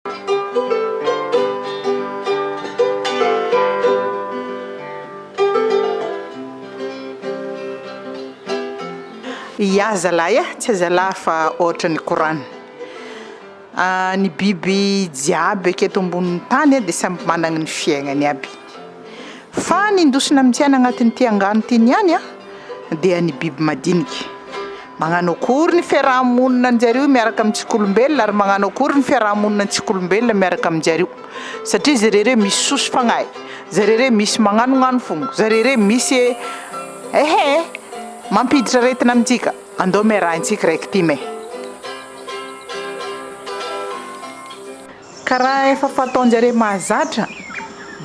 Ya zalahy tsy azalahy fa ohatra ny korana. Ny biby jiaby aketo ambonin'ny tany dia samby manana ny fiaignany aby. Fa ny indosina amintsena agnatin'ity angano ty niany dia ny biby madinika. Magnano akory ny fiarahamonina anjareo miaraka amintsika ary magnano akory ny fiarahamonina antsika miaraka aminjareo. Satria zareo misy fagnahy, zareo misy magnanognano fogno, zareo misy mampiditra aretina amintsika. Andao miarahantsika raiky ty me. Karaha efa fataonjareo mahazatra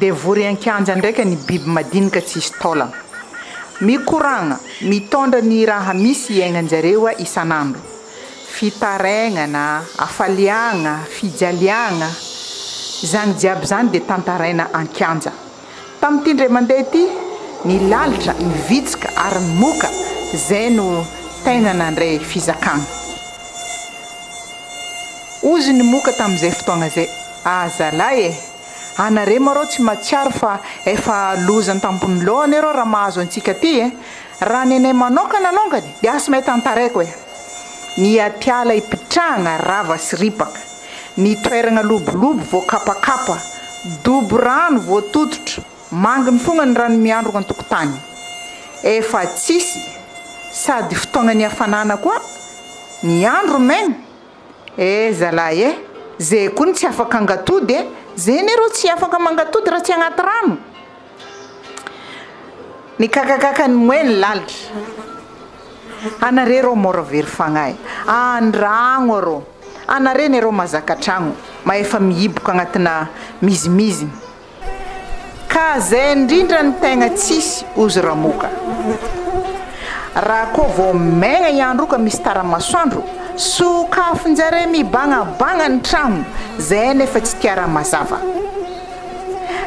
dia vory an-kianja ndraika ny biby madinika tsisy taolagna. Mikoragna, mitondra ny raha misy iaignan-jareo isan'andro. Fitarainana, afaliagna, fijaliagna, zany jiaby zany dia tantaraina an-kianja. Tamin'ity ndray mandeha ty, ny lalitra, ny vitsika ary ny moka zay no tegna nandray fizakagna. Ozy ny moka tamin'izay fotoagna zay. Zalahy anareo marô tsy matsiaro fa efa lozany tampony lohany arô raha mahazo antsika ty raha nenay manokana alongany dia asa mahay tantaraiko ny atiala ipitrahana rava sy ripaka, ny toerana lobolobo voakapakapa, dobo rano voatototra, manginy fogna ny rano miandro an-tokotany. Efa tsisy sady fotoagna ny hafanana koa, ny andro maigna. Zalahy zay koa tsy afaka angatody zay nero tsy afaka mangatody raha tsy agnaty rano. Ny kakakakany moeny lalitra. Anareo rô mora very fagnahy. Andragno arô. Anareo nero mazaka tragno maefa mihiboka agnatina mizimiziny. Ka zay indrindra ny tegna tsisy ozy ramoka. Raha koa vao maigna i andro ka misy taramasoandro, sokafinjareo mibagnabagna ny tragno, zay nefa tsy tia raha mazava.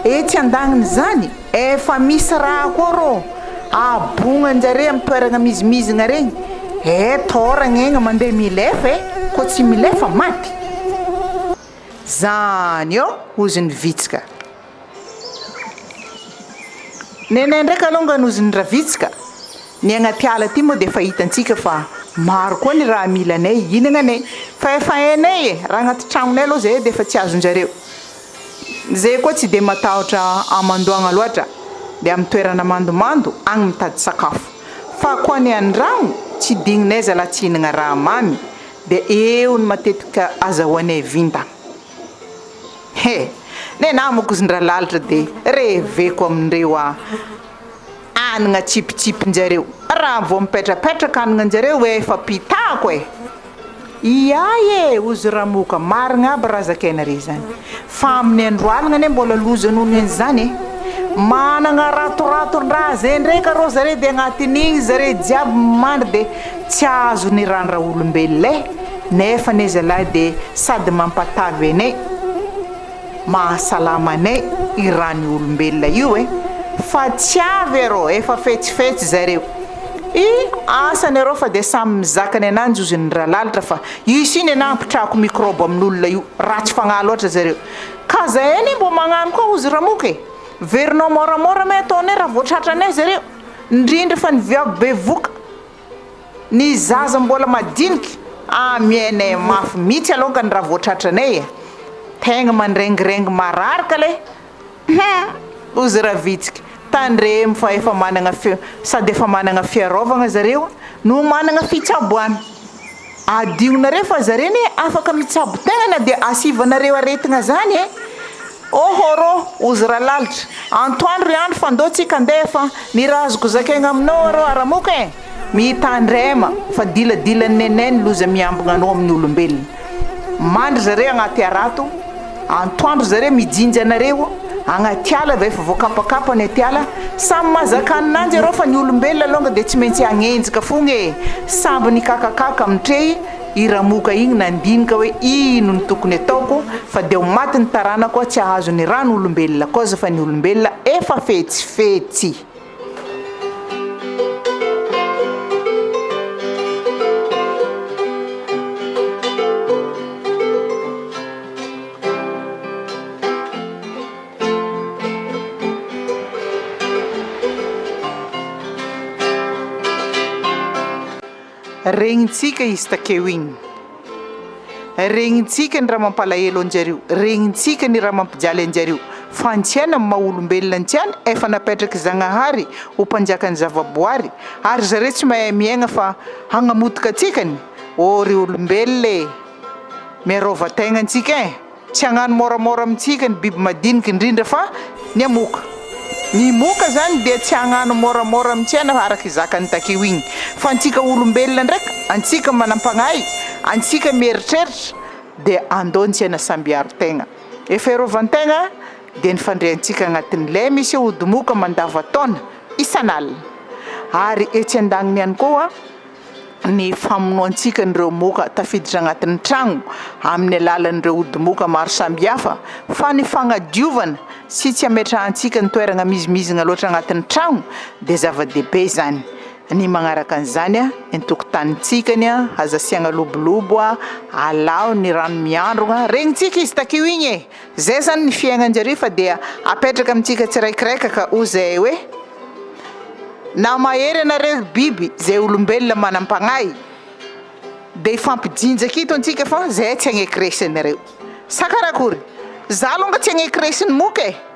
Etsy andagniny zany efa misy raha koa rô abonganjareo amin'ny toerana mizimizina regny. Toragna egna mandeha milefa koa tsy milefa maty. Zany ozy ny vitsika. Nenay ndraika alongany ozy ny ravitsika. Ny agnaty ala ty moa dia efa hitantsika fa maro koa ny raha milanay hinagnanay. Fa efa hainay raha agnaty tragnonay aloha zay dia efa tsy azonjareo. Zay koa tsy dia matahotra amandoagna loatra dia amin'ny toerana mandomando agny mitady sakafo. Fa koa ny andragno tsy digninay zalahy tsy hinagna raha mamy dia eo ny matetika azahoanay vintana. Nay namako izy ndraha lalitra dia reveko amindreo anana tsipitsipinjareo. Raha vao mipetrapetraka anananjareo efa pitako ozy ramoka marigna aby raha zakainareo zany. Fa amin'ny andro alina ane mbola loza noho ny zany manana ratoraton-draha zay ndraika rô zareo dia agnatin'igny zareo jiaby mandry dia tsy azo ny randraha olombelona nefa ne zalahy dia sady mampatavy anay, mahasalama anay i rany olombelona io fa tsy avy arô efa fetsifetsy zareo. Asany arô fa dia samy mizakany ananjy ozy ny raha lalitra fa isiny nampitrahako microbe amin'olona io ratsy fagnahy loatra zareo. Ka zay mbo magnano koa ozy ramoka verinao moramora me ataonay raha voatratranay zareo. Indrindra fa ny viavy bevoka, ny zaza mbola madinika miainay mafy mihitsy alongany raha voatratranay tegna mandrengirengy mararaka le ozy ravitsika. Tandremo fa efa manana sady efa manana fiarovagna zareo no manana fitsaboana. Adionareo fa zareo afaka mitsabo tegna dia asivanareo aretigna zany rô ozy raha lalitra. Antoandro andro fa andao tsika andefa ny raha azoko zakaigna aminao rô aramoka mitandrema fa diladilan'ny nenay ny loza miambagna anao amin'ny olombelona. Mandry zareo agnaty arato, antoandro zareo mijinjy anareo agnaty ala va efa voakapakapa ny atiala. Samy mazaka ananjy arô fa ny olombelona alonga dia tsy maintsy agnenjika fogna samby ny kakakaka mitrey i ramoka igny nandinika hoe ino ny tokony ataoko fa dia ho maty ny taranako tsy ahazo ny rano olombelona koza fa ny olombelona efa fetsifetsy. regnintsika izy takeo igny, regnintsika ny raha mampalahelo anjareo, regnintsika ny raha mampijaly anjareo. Fa antsiana amin'ny maha-olombelona antsiana efa napetraka Zagnahary ho mpanjaka ny zavaboary, ary zareo tsy mahay miaigna fa hagnamotika atsikany. Ry olombelona miarova-tegna antsika tsy hagnano moramora amintsika ny biby madinika indrindra fa ny amoka. Ny moka zany dia tsy hagnano moramora amintsena araka izakany takeo igny, fa antsika olombelona ndraiky, antsika manam-pagnahy, antsika mieritreritra dia andao-ntsena sambiaro tegna. Efa iarovan-tegna dia ny fandreantsika agnatin'ilay misy ody moka mandava-taona isan'alina, ary etsy andagniny ihany koa ny famonoantsika nireo moka tafiditra agnatin'ny tragno amin'ny alalan'ireo ody moka maro sambihafa, fa ny fagnadiovana sy tsy ametrahantsika ny toerana mizimizina loatra agnatin'ny tragno dia zava-dehibe zany. Ny magnaraka an'izany ny tokotanintsika azasiagna lobolobo, alao ny rano miandrona, regnintsika izy takeo igny zay zany ny fiaignan-jareo, fa dia apetraka amintsika tsiraikiraika ka zay hoe na mahery anareo biby zay olombelona manam-pagnahy dia ifampijinjaka ito antsika fa zay tsy agnekiresinareo. Sa karakory? Za longa tsy agnekiresin'ny moka